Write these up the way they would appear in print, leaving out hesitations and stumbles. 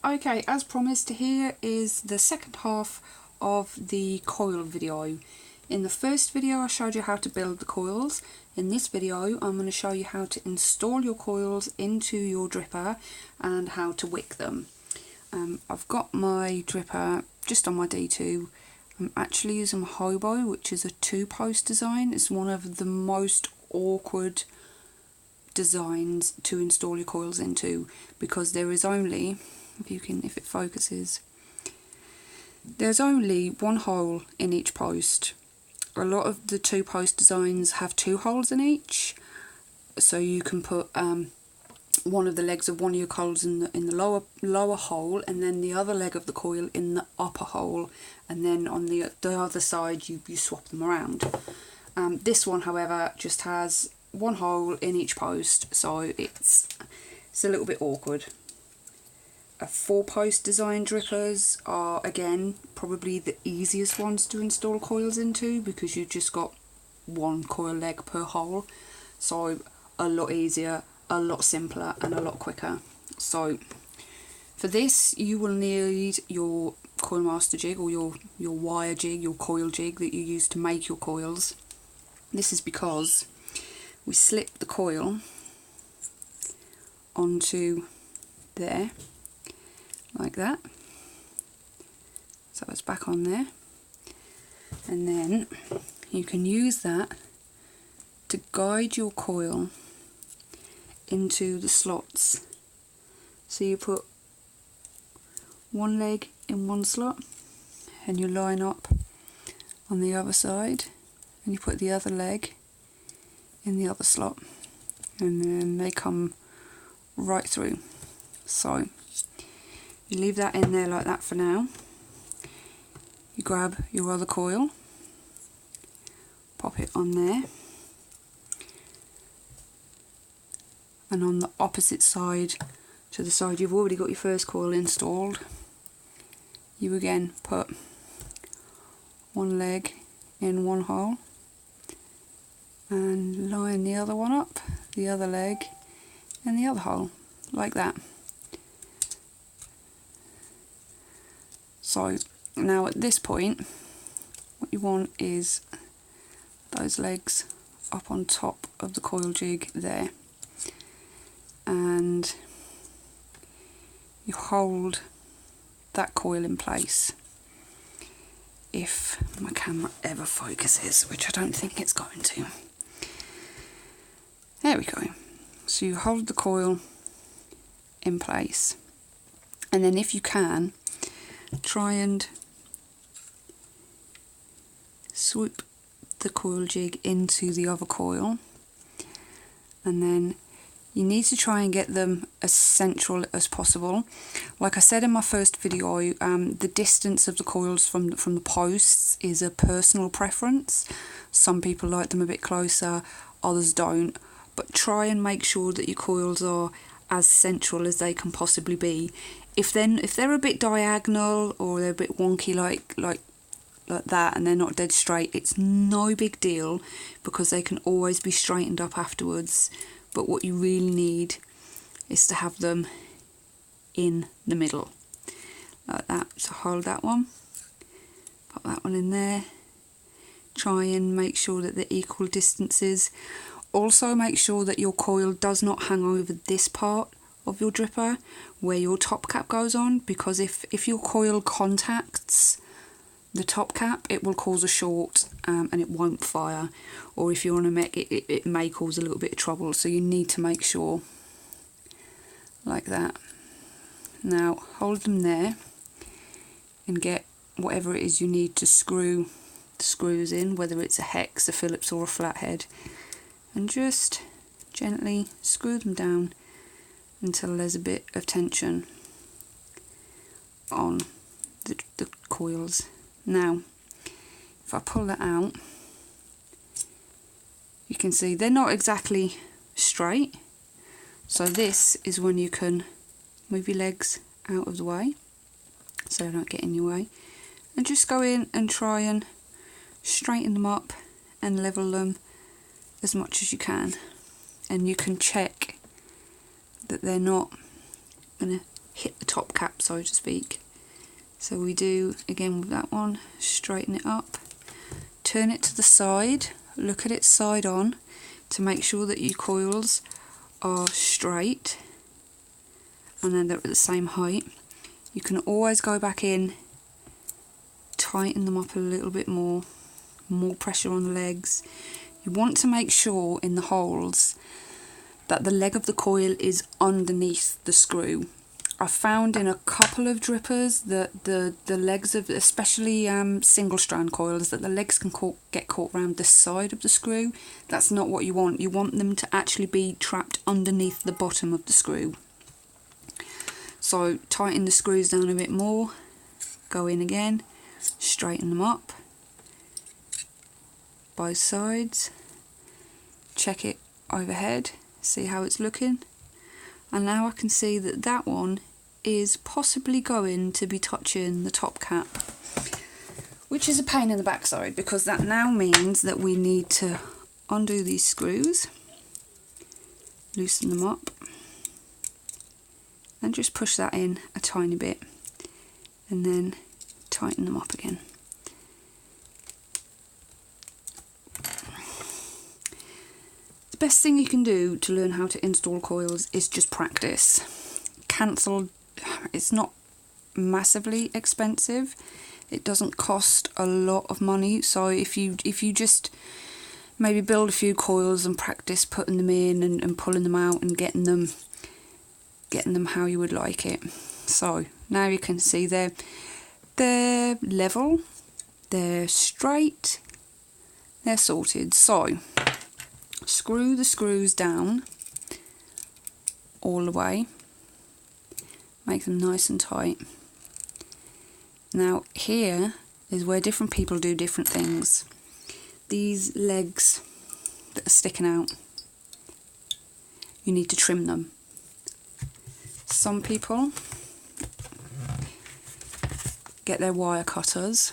Okay, as promised, here is the second half of the coil video. In the first video I showed you how to build the coils. In this video I'm going to show you how to install your coils into your dripper and how to wick them. I've got my dripper just on my D2. I'm actually using a hobo, which is a 2-post design. It's one of the most awkward designs to install your coils into, because there is only, if it focuses, there's only one hole in each post. A lot of the 2-post designs have 2 holes in each, so you can put one of the legs of one of your coils in the lower hole, and then the other leg of the coil in the upper hole, and then on the other side you swap them around. This one, however, just has one hole in each post, so it's a little bit awkward. 4-post design drippers are, again, probably the easiest ones to install coils into, because you've just got one coil leg per hole, so a lot easier, a lot simpler and a lot quicker. So for this you will need your coil master jig, or your wire jig, your coil jig that you use to make your coils. This is because we slip the coil onto there like that, so it's back on there, and then you can use that to guide your coil into the slots. So you put one leg in one slot and you line up on the other side, and you put the other leg in the other slot, and then they come right through. So you leave that in there like that for now. You grab your other coil, pop it on there, and on the opposite side to the side you've already got your first coil installed, you again put one leg in one hole and line the other one up, the other leg in the other hole, like that. So now at this point what you want is those legs up on top of the coil jig there, and you hold that coil in place. If my camera ever focuses, which I don't think it's going to. There we go. So you hold the coil in place, and then if you can, try and swoop the coil jig into the other coil, and then you need to try and get them as central as possible. Like I said in my first video, the distance of the coils from the posts is a personal preference. Some people like them a bit closer, others don't, but try and make sure that your coils are as central as they can possibly be. If they're a bit diagonal, or they're a bit wonky like that, and they're not dead straight, it's no big deal, because they can always be straightened up afterwards. But what you really need is to have them in the middle, like that. So hold that one, pop that one in there, try and make sure that they're equal distances. Also make sure that your coil does not hang over this part of your dripper where your top cap goes on, because if your coil contacts the top cap, it will cause a short and it won't fire, or if you're on a mech, it may cause a little bit of trouble. So you need to make sure, like that. Now hold them there and get whatever it is you need to screw the screws in, whether it's a hex, a Phillips or a flathead, and just gently screw them down until there's a bit of tension on the coils. Now if I pull that out, you can see they're not exactly straight, so this is when you can move your legs out of the way so they don't get in your way, and just go in and try and straighten them up and level them as much as you can. And you can check that they're not going to hit the top cap, so to speak. So we do again with that one, straighten it up, turn it to the side, look at it side on to make sure that your coils are straight and then they're at the same height. You can always go back in, tighten them up a little bit more pressure on the legs. You want to make sure in the holes that the leg of the coil is underneath the screw. I found in a couple of drippers that the legs of, especially single strand coils, that the legs can get caught around the side of the screw. That's not what you want. You want them to actually be trapped underneath the bottom of the screw. So tighten the screws down a bit more, go in again, straighten them up, both sides, check it overhead, see how it's looking. And now I can see that that one is possibly going to be touching the top cap, which is a pain in the backside, because that now means that we need to undo these screws, loosen them up, and just push that in a tiny bit, and then tighten them up again. The best thing you can do to learn how to install coils is just practice. Cancel, it's not massively expensive. It doesn't cost a lot of money, so if you just maybe build a few coils and practice putting them in and pulling them out and getting them how you would like it. So now you can see they're level, they're straight, they're sorted. So screw the screws down all the way, make them nice and tight. Now here is where different people do different things. These legs that are sticking out, you need to trim them. Some people get their wire cutters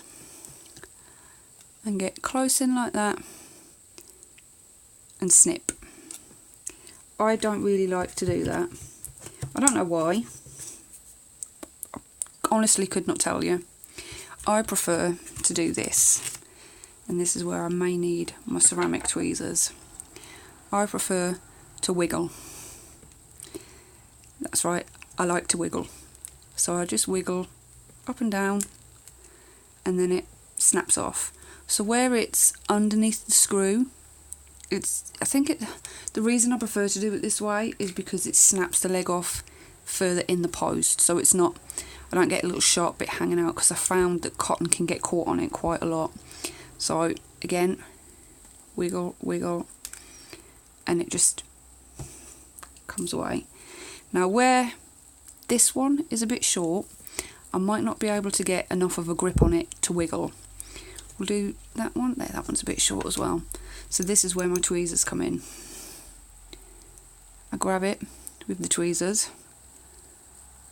and get close in like that and snip. I don't really like to do that. I don't know why. I honestly could not tell you. I prefer to do this, and this is where I may need my ceramic tweezers. I prefer to wiggle. That's right, I like to wiggle. So I just wiggle up and down, and then it snaps off. So where it's underneath the screw, the reason I prefer to do it this way is because it snaps the leg off further in the post, so it's not, I don't get a little sharp bit hanging out, because I found that cotton can get caught on it quite a lot. So again, wiggle, wiggle, and it just comes away. Now where this one is a bit short, I might not be able to get enough of a grip on it to wiggle. We'll do that one there, that one's a bit short as well. So this is where my tweezers come in. I grab it with the tweezers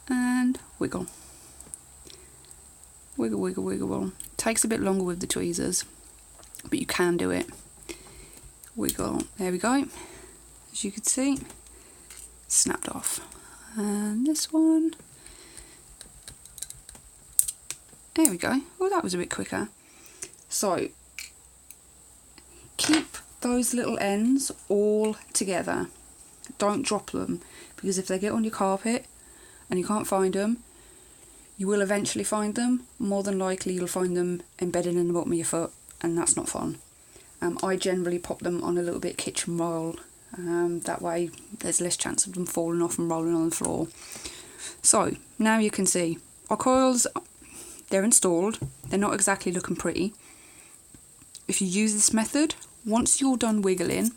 and wiggle. Wiggle, wiggle, wiggle, wiggle. Takes a bit longer with the tweezers, but you can do it. Wiggle, there we go. As you can see, snapped off. And this one, there we go. Oh, that was a bit quicker. So keep those little ends all together. Don't drop them, because if they get on your carpet and you can't find them, you will eventually find them. More than likely you'll find them embedded in the bottom of your foot, and that's not fun. I generally pop them on a little bit kitchen roll. That way there's less chance of them falling off and rolling on the floor. So now you can see our coils, they're installed. They're not exactly looking pretty. If you use this method, once you're done wiggling,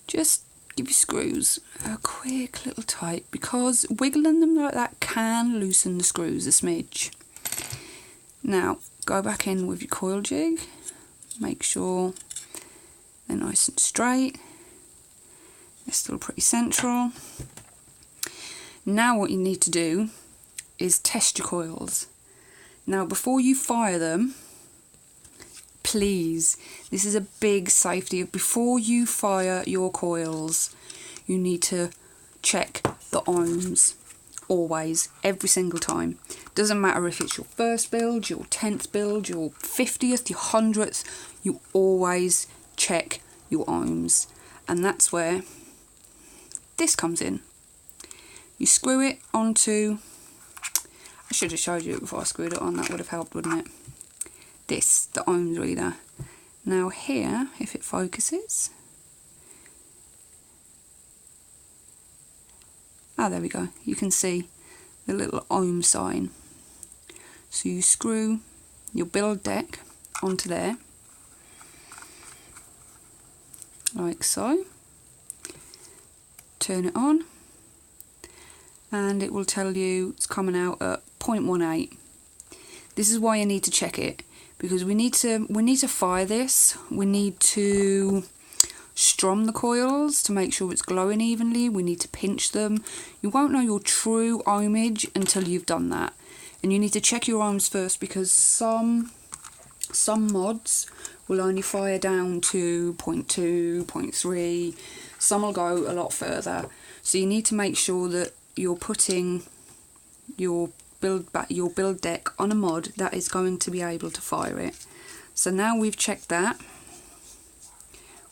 just give your screws a quick little tight, because wiggling them like that can loosen the screws a smidge. Now go back in with your coil jig, make sure they're nice and straight. They're still pretty central. Now what you need to do is test your coils. Now before you fire them, please, this is a big safety. Before you fire your coils, you need to check the ohms. always, every single time. Doesn't matter if it's your first build, your 10th build, your 50th, your 100th, you always check your ohms. And that's where this comes in. You screw it onto, I should have showed you it before I screwed it on, that would have helped, wouldn't it? This, the ohms reader. Now here, if it focuses, there we go, you can see the little ohm sign. So you screw your build deck onto there, like so, turn it on, and it will tell you it's coming out at 0.18. This is why you need to check it, because we need to fire this. We need to strum the coils to make sure it's glowing evenly. We need to pinch them. You won't know your true ohmage until you've done that. And you need to check your ohms first, because some mods will only fire down to 0.2, 0.3. Some will go a lot further. So you need to make sure that you're putting your build deck on a mod that is going to be able to fire it. So now we've checked that,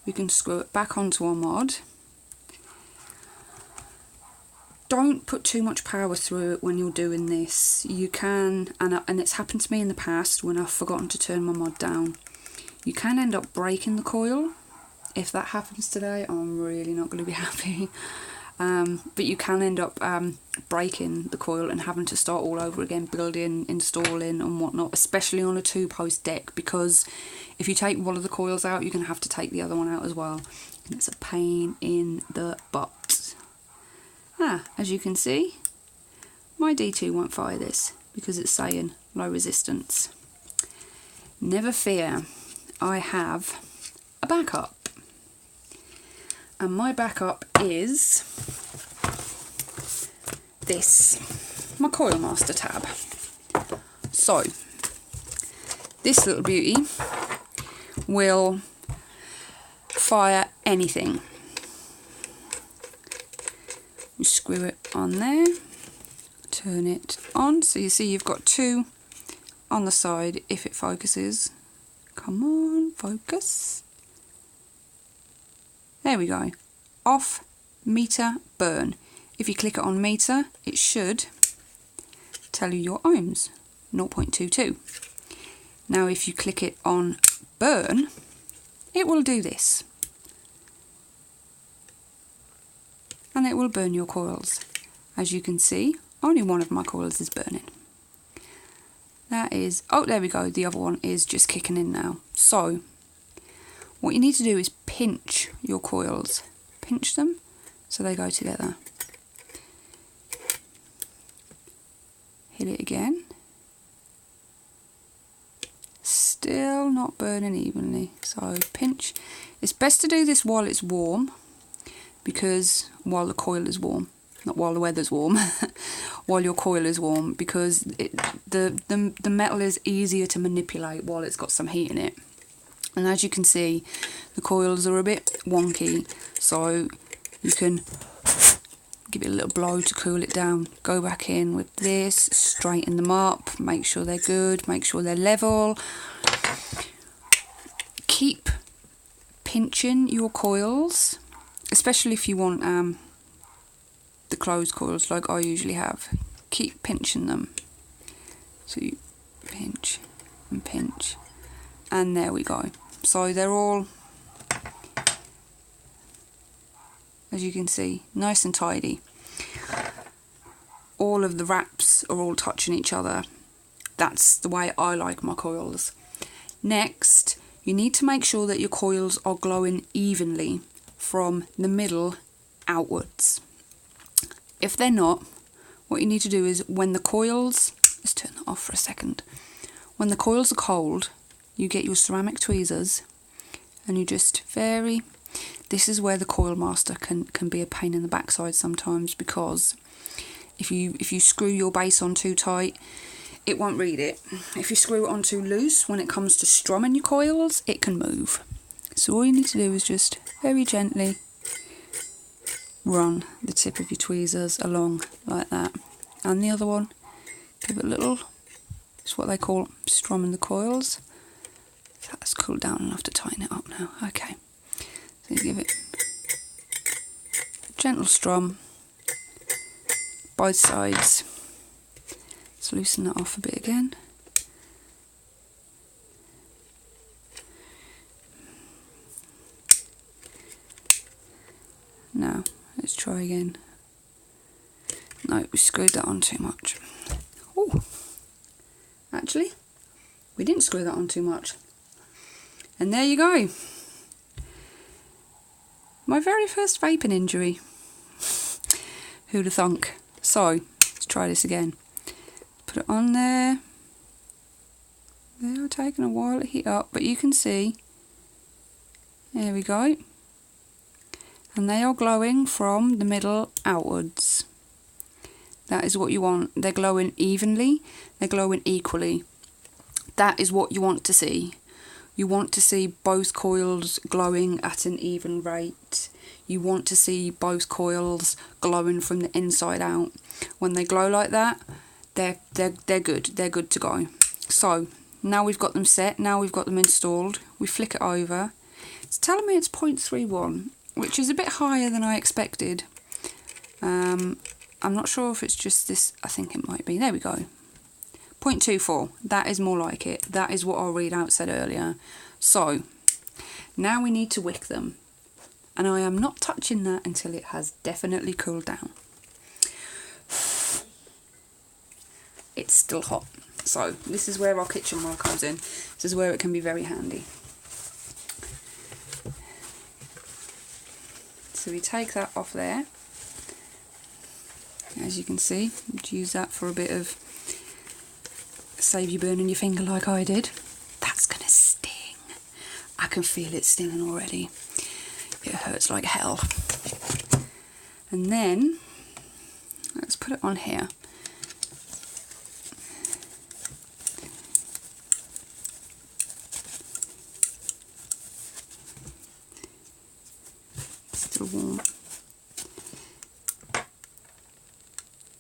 we can screw it back onto our mod. Don't put too much power through it when you're doing this. You can, and it's happened to me in the past when I've forgotten to turn my mod down, you can end up breaking the coil. If that happens today, I'm really not going to be happy. But you can end up breaking the coil and having to start all over again, building, installing and whatnot, especially on a 2-post deck, because if you take one of the coils out, you're going to have to take the other one out as well, and it's a pain in the butt. As you can see, my D2 won't fire this because it's saying low resistance. Never fear, I have a backup. And my backup is this, my Coil Master tab. So, this little beauty will fire anything. You screw it on there, turn it on, so you see you've got two on the side if it focuses. Come on, focus. There we go. Off, meter, burn. If you click it on meter, it should tell you your ohms, 0.22. Now if you click it on burn, it will do this. And it will burn your coils. As you can see, only one of my coils is burning. That is, oh there we go, the other one is just kicking in now. So, what you need to do is pinch your coils. Pinch them so they go together. Hit it again. Still not burning evenly. So pinch. It's best to do this while it's warm, because while the coil is warm, not while the weather's warm, while your coil is warm, because the metal is easier to manipulate while it's got some heat in it. And as you can see, the coils are a bit wonky, so you can give it a little blow to cool it down. Go back in with this, straighten them up, make sure they're good, make sure they're level. Keep pinching your coils, especially if you want the closed coils like I usually have. Keep pinching them. So you pinch and pinch, and there we go. So they're all, as you can see, nice and tidy. All of the wraps are all touching each other. That's the way I like my coils. Next, you need to make sure that your coils are glowing evenly from the middle outwards. If they're not, what you need to do is when the coils, let's turn that off for a second. When the coils are cold, you get your ceramic tweezers and you just vary. This is where the Coil Master can be a pain in the backside sometimes, because if you screw your base on too tight, it won't read it. If you screw it on too loose, when it comes to strumming your coils, it can move. So all you need to do is just very gently run the tip of your tweezers along like that. and the other one. Give it a little, it's what they call strumming the coils. That's cooled down enough to tighten it up now. Okay, so you give it a gentle strum, both sides. Let's loosen that off a bit again. Now, let's try again. No, we screwed that on too much. Oh, actually, we didn't screw that on too much. And there you go. My very first vaping injury. Who'd have thunk? So, let's try this again. Put it on there. They are taking a while to heat up, but you can see. There we go. And they are glowing from the middle outwards. That is what you want. They're glowing evenly, they're glowing equally. That is what you want to see. You want to see both coils glowing at an even rate. You want to see both coils glowing from the inside out. When they glow like that, they're good. They're good to go. So now we've got them set. Now we've got them installed. We flick it over. It's telling me it's 0.31, which is a bit higher than I expected. I'm not sure if it's just this. I think it might be. There we go. 0.24, that is more like it. That is what our readout said earlier. So, now we need to wick them. And I am not touching that until it has definitely cooled down. It's still hot. So, this is where our kitchen roll comes in. This is where it can be very handy. So we take that off there. As you can see, use that for a bit of save you burning your finger like I did. That's gonna sting. I can feel it stinging already. It hurts like hell. And then let's put it on here. Still warm.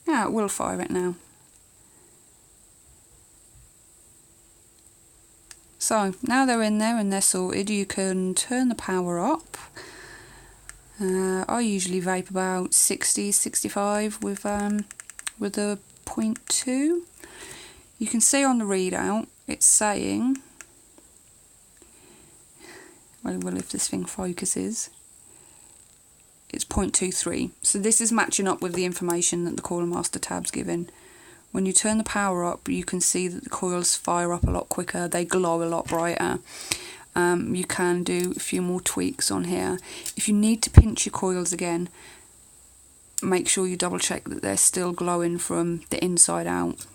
Yeah, it will fire it now. So now they're in there and they're sorted, you can turn the power up. I usually vape about 60, 65 with a 0.2. You can see on the readout it's saying, well if this thing focuses, it's 0.23. So this is matching up with the information that the Coil Master tab's given. When you turn the power up, you can see that the coils fire up a lot quicker, they glow a lot brighter. You can do a few more tweaks on here. If you need to pinch your coils again, make sure you double check that they're still glowing from the inside out.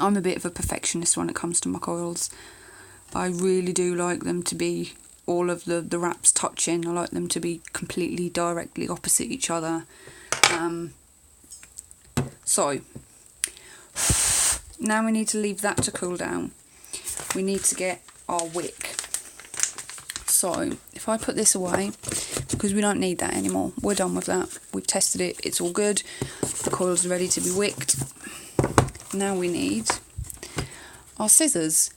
I'm a bit of a perfectionist when it comes to my coils. I really do like them to be all of the wraps touching. I like them to be completely directly opposite each other. So now we need to leave that to cool down. We need to get our wick. So if I put this away, because we don't need that anymore, we're done with that. We've tested it, it's all good. The coil's ready to be wicked. Now we need our scissors.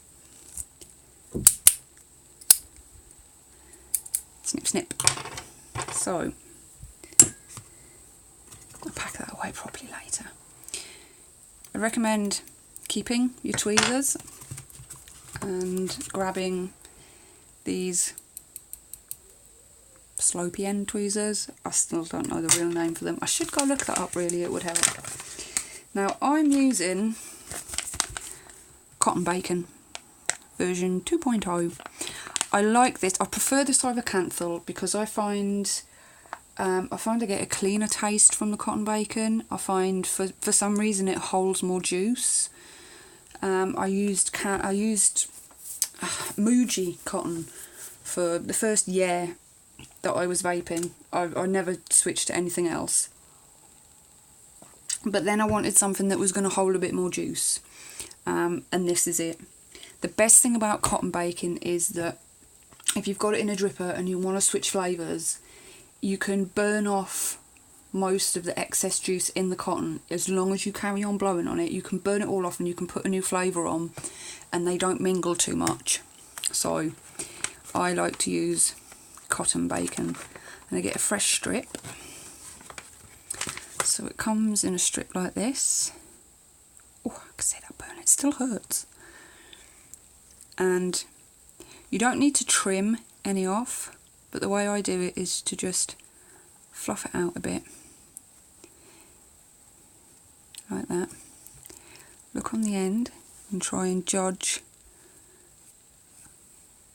Snip, snip. So I'll pack that away properly later. I recommend keeping your tweezers and grabbing these slopey end tweezers. I still don't know the real name for them. I should go look that up really, it would help. Now I'm using cotton bacon version 2.0. I like this. I prefer this over Canthal because I find I get a cleaner taste from the cotton bacon. I find for some reason it holds more juice. I used Muji cotton for the first year that I was vaping. I never switched to anything else. But then I wanted something that was going to hold a bit more juice. And this is it. The best thing about cotton bacon is that if you've got it in a dripper and you want to switch flavours, you can burn off most of the excess juice in the cotton. As long as you carry on blowing on it, you can burn it all off and you can put a new flavour on and they don't mingle too much. So I like to use cotton bacon, and I get a fresh strip. So it comes in a strip like this. Oh, I can see that burn, it still hurts. And you don't need to trim any off, but the way I do it is to just fluff it out a bit. Like that. Look on the end and try and judge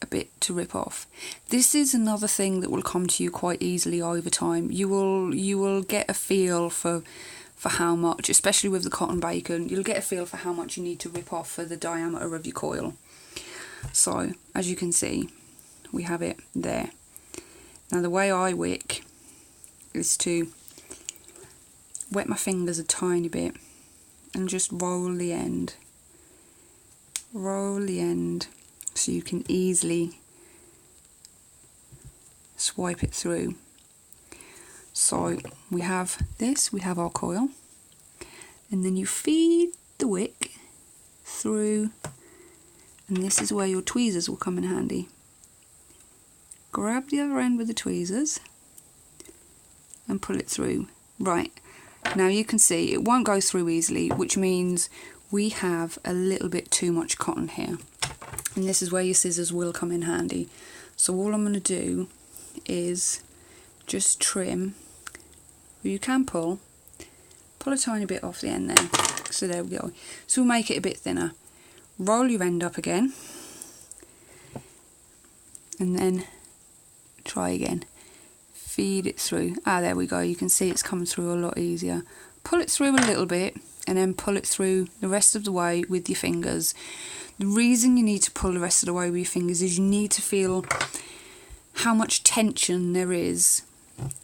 a bit to rip off. This is another thing that will come to you quite easily over time. You will get a feel for how much, especially with the cotton bacon, you'll get a feel for how much you need to rip off for the diameter of your coil. So as you can see, we have it there. Now the way I wick is to wet my fingers a tiny bit and just roll the end so you can easily swipe it through. So we have this, we have our coil, and then you feed the wick through, and this is where your tweezers will come in handy. Grab the other end with the tweezers and pull it through. Right, now you can see it won't go through easily, which means we have a little bit too much cotton here. And this is where your scissors will come in handy. So all I'm going to do is just trim. You can pull a tiny bit off the end there. So there we go. So we'll make it a bit thinner. Roll your end up again. And then try again. Feed it through. Ah, there we go. You can see it's coming through a lot easier. Pull it through a little bit and then pull it through the rest of the way with your fingers. The reason you need to pull the rest of the way with your fingers is you need to feel how much tension there is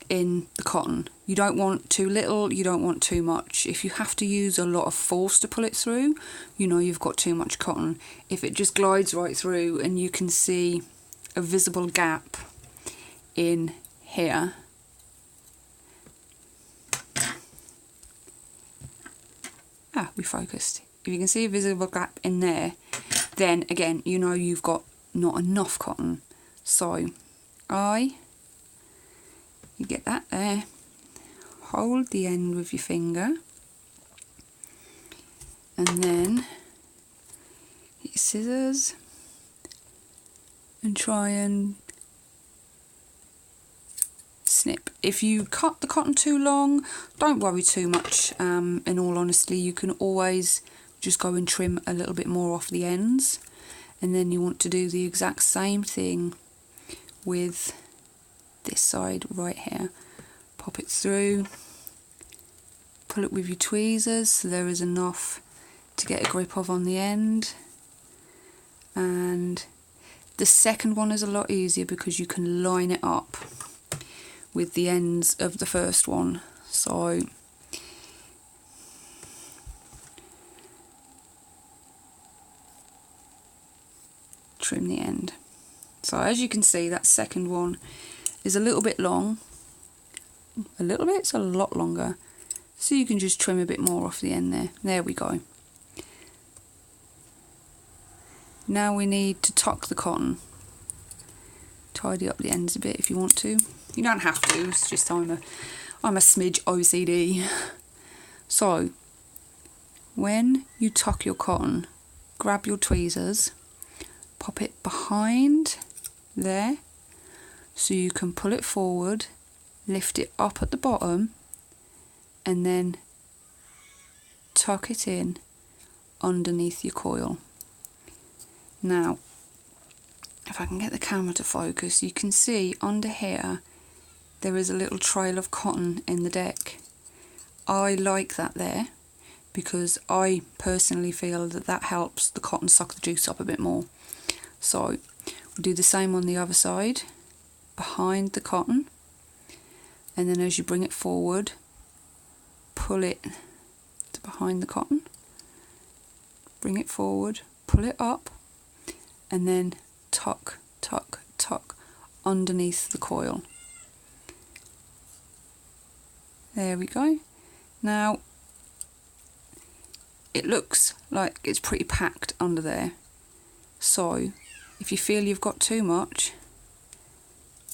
in the cotton. You don't want too little, you don't want too much. If you have to use a lot of force to pull it through, you know you've got too much cotton. If it just glides right through and you can see a visible gap in here, we focused. If you can see a visible gap in there, then again, you know you've got not enough cotton. So you get that there, hold the end with your finger, and then get your scissors and try and snip. If you cut the cotton too long, don't worry too much. In all honesty, you can always just go and trim a little bit more off the ends, and then you want to do the exact same thing with this side right here. Pop it through, pull it with your tweezers so there is enough to get a grip of on the end. And the second one is a lot easier because you can line it up with the ends of the first one. So trim the end. So as you can see, that second one is a little bit long. A little bit, it's a lot longer. So you can just trim a bit more off the end there. There we go. Now we need to tuck the cotton. Tidy up the ends a bit if you want to. You don't have to, it's just I'm a smidge OCD. So when you tuck your cotton, grab your tweezers, pop it behind there so you can pull it forward, lift it up at the bottom, and then tuck it in underneath your coil. Now, if I can get the camera to focus, you can see under here there is a little trail of cotton in the deck. I like that there because I personally feel that that helps the cotton suck the juice up a bit more. So we'll do the same on the other side, behind the cotton, and then as you bring it forward, pull it to behind the cotton, bring it forward, pull it up, and then tuck, tuck, tuck underneath the coil. There we go. Now, it looks like it's pretty packed under there. So, if you feel you've got too much,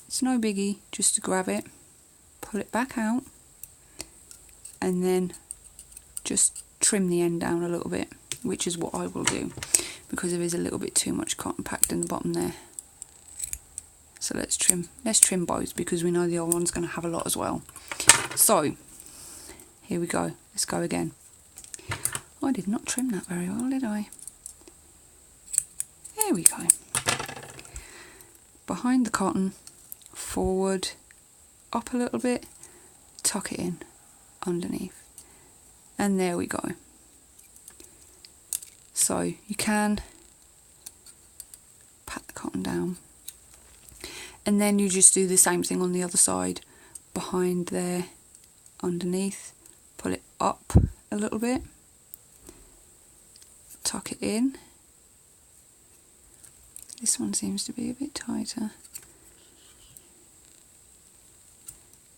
it's no biggie just to grab it, pull it back out, and then just trim the end down a little bit, which is what I will do, because there is a little bit too much cotton packed in the bottom there. So let's trim both, because we know the other one's going to have a lot as well. So, here we go. Let's go again. I did not trim that very well, did I? There we go. Behind the cotton, forward, up a little bit, tuck it in underneath. And there we go. So you can pat the cotton down. And then you just do the same thing on the other side. Behind there, underneath, pull it up a little bit, tuck it in. This one seems to be a bit tighter.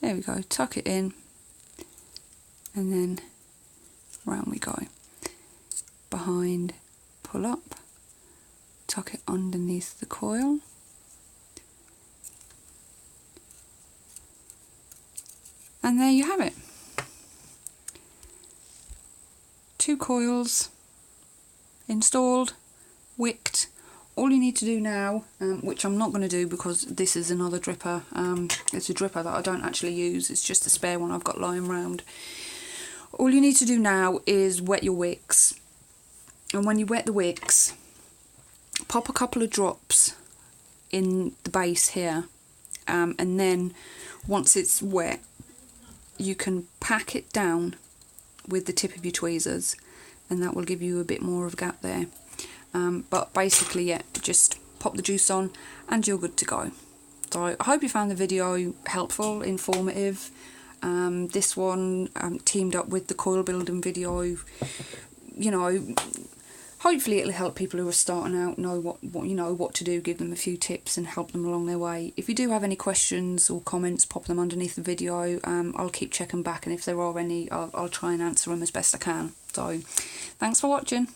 There we go, tuck it in, and then round we go. Behind, pull up, tuck it underneath the coil. And there you have it. 2 coils installed, wicked. All you need to do now, which I'm not going to do because this is another dripper, it's a dripper that I don't actually use, it's just a spare one I've got lying around. All you need to do now is wet your wicks, and when you wet the wicks, pop a couple of drops in the base here, and then once it's wet, you can pack it down with the tip of your tweezers, and that will give you a bit more of a gap there. But basically, yeah, just pop the juice on and you're good to go. So I hope you found the video helpful, informative. This one teamed up with the coil building video. You know, hopefully it'll help people who are starting out know what to do, give them a few tips and help them along their way. If you do have any questions or comments, pop them underneath the video. I'll keep checking back, and if there are any, I'll try and answer them as best I can. So thanks for watching.